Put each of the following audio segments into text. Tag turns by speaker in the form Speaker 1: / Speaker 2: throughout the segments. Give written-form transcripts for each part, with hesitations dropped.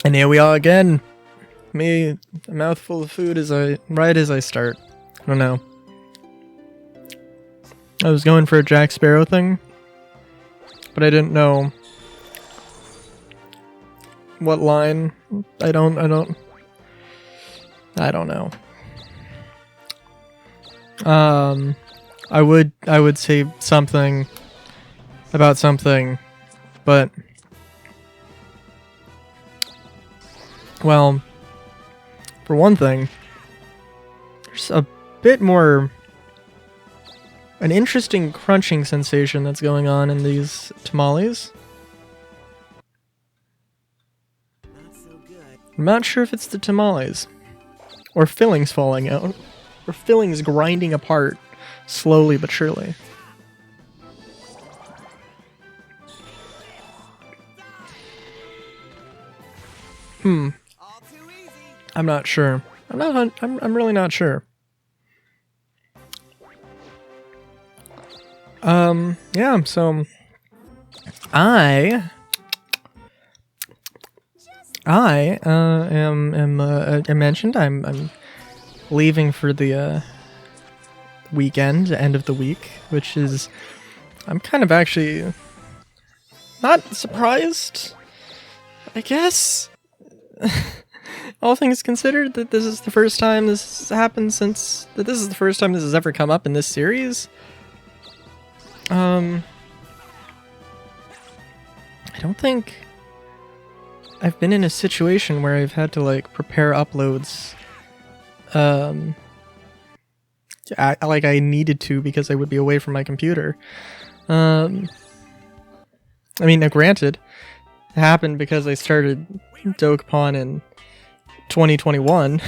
Speaker 1: And here we are again. Me, a mouthful of food right as I start. I don't know. I was going for a Jack Sparrow thing, but I didn't know what line. I don't know. I would say something about something, but well, for one thing, there's a bit more an interesting crunching sensation that's going on in these tamales. I'm not sure if it's the tamales, or fillings falling out, or fillings grinding apart slowly but surely. I'm not sure. I'm really not sure. Yeah, so I mentioned I'm leaving for the weekend, end of the week, which is I'm kind of actually not surprised, I guess. All things considered, that this is the first time this has happened this is the first time this has ever come up in this series. I don't think I've been in a situation where I've had to like prepare uploads I needed to because I would be away from my computer. I mean, granted, it happened because I started Dokapon in 2021,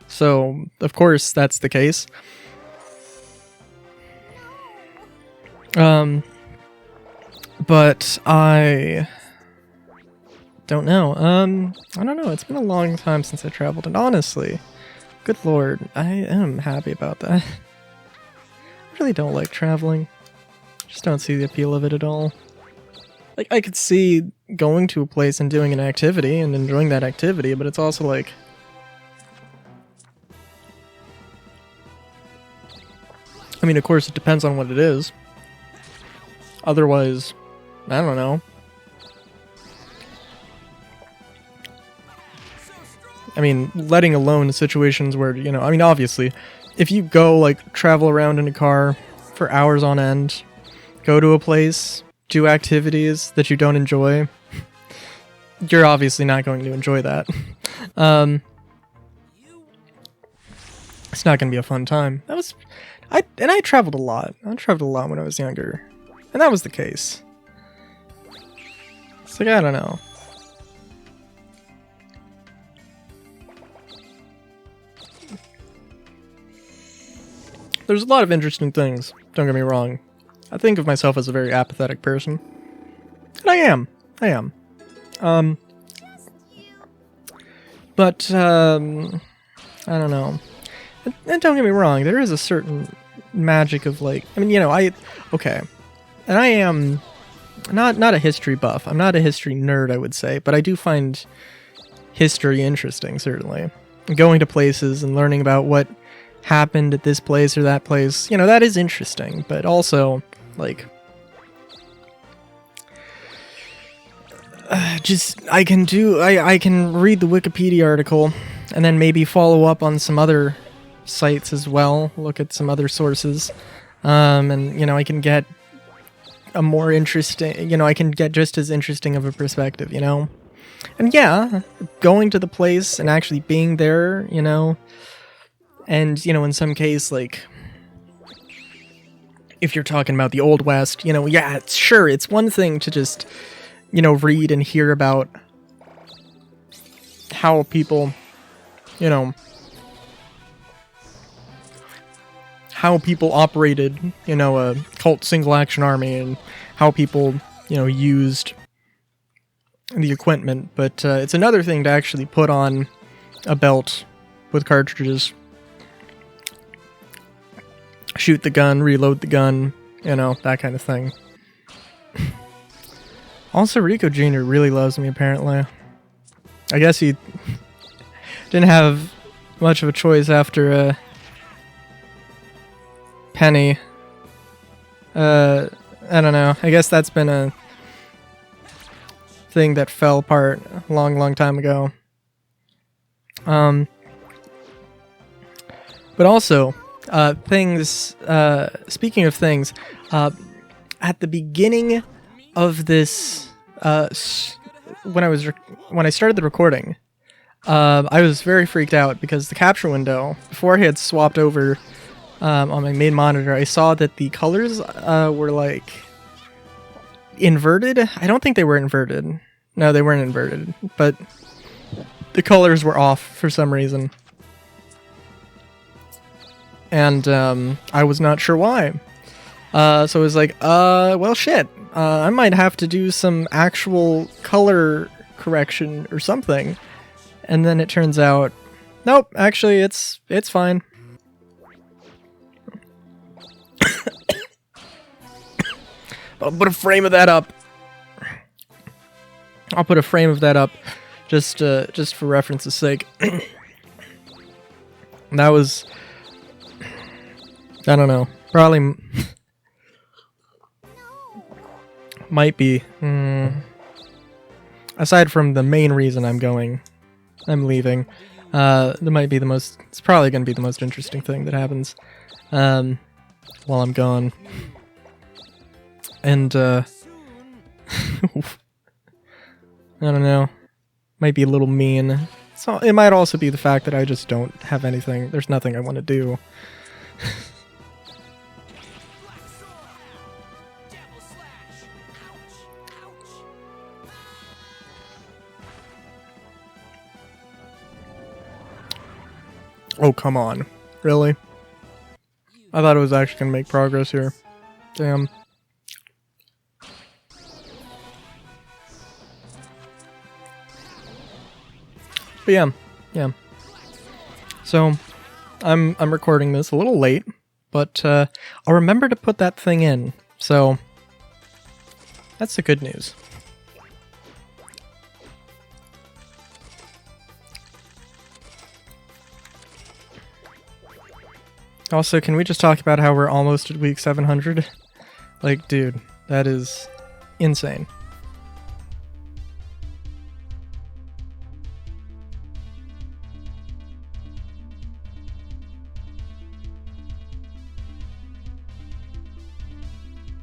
Speaker 1: so of course that's the case. But I don't know. I don't know. It's been a long time since I traveled, and honestly, good lord, I am happy about that. I really don't like traveling. Just don't see the appeal of it at all. Like, I could see going to a place and doing an activity and enjoying that activity, but it's also like, I mean, of course, it depends on what it is. Otherwise, I don't know. I mean, letting alone situations where, you know, I mean, obviously, if you go, like, travel around in a car for hours on end, go to a place, do activities that you don't enjoy, you're obviously not going to enjoy that. It's not going to be a fun time. I traveled a lot. I traveled a lot when I was younger. And that was the case. It's like, I don't know. There's a lot of interesting things, don't get me wrong. I think of myself as a very apathetic person. And I am. But, I don't know. And don't get me wrong, there is a certain magic of, like, I mean, you know, okay. And I am not a history buff. I'm not a history nerd, I would say, but I do find history interesting, certainly. Going to places and learning about what happened at this place or that place, you know, that is interesting, but also, like, I can read the Wikipedia article and then maybe follow up on some other sites as well, look at some other sources, and, you know, I can get a more interesting, you know, I can get just as interesting of a perspective, you know? And yeah, going to the place and actually being there, you know, and, you know, in some case, like, if you're talking about the Old West, you know, yeah, sure, it's one thing to just, you know, read and hear about how people, you know, how people operated, you know, a cult single action army, and how people, you know, used the equipment, but it's another thing to actually put on a belt with cartridges, shoot the gun, reload the gun, you know, that kind of thing. Also, Rico Jr. really loves me, apparently. I guess he didn't have much of a choice after Penny. I don't know. I guess that's been a thing that fell apart a long time ago. But also, things. Speaking of things, at the beginning of this, when I started the recording, I was very freaked out because the capture window, before I had swapped over on my main monitor, I saw that the colors were like inverted. I don't think they were inverted. No, they weren't inverted, but the colors were off for some reason. And I was not sure why. So I was like, well, shit. I might have to do some actual color correction or something. And then it turns out, nope, actually, it's fine. I'll put a frame of that up. I'll put a frame of that up, just for reference's sake. That was, I don't know, probably might be. Aside from the main reason I'm leaving. That might be the most. It's probably going to be the most interesting thing that happens while I'm gone. And I don't know. Might be a little mean. So it might also be the fact that I just don't have anything. There's nothing I want to do. Oh, come on. Really? I thought it was actually going to make progress here. Damn. But yeah. So, I'm recording this a little late, but I'll remember to put that thing in. So, that's the good news. Also, can we just talk about how we're almost at week 700? Like, dude, that is insane.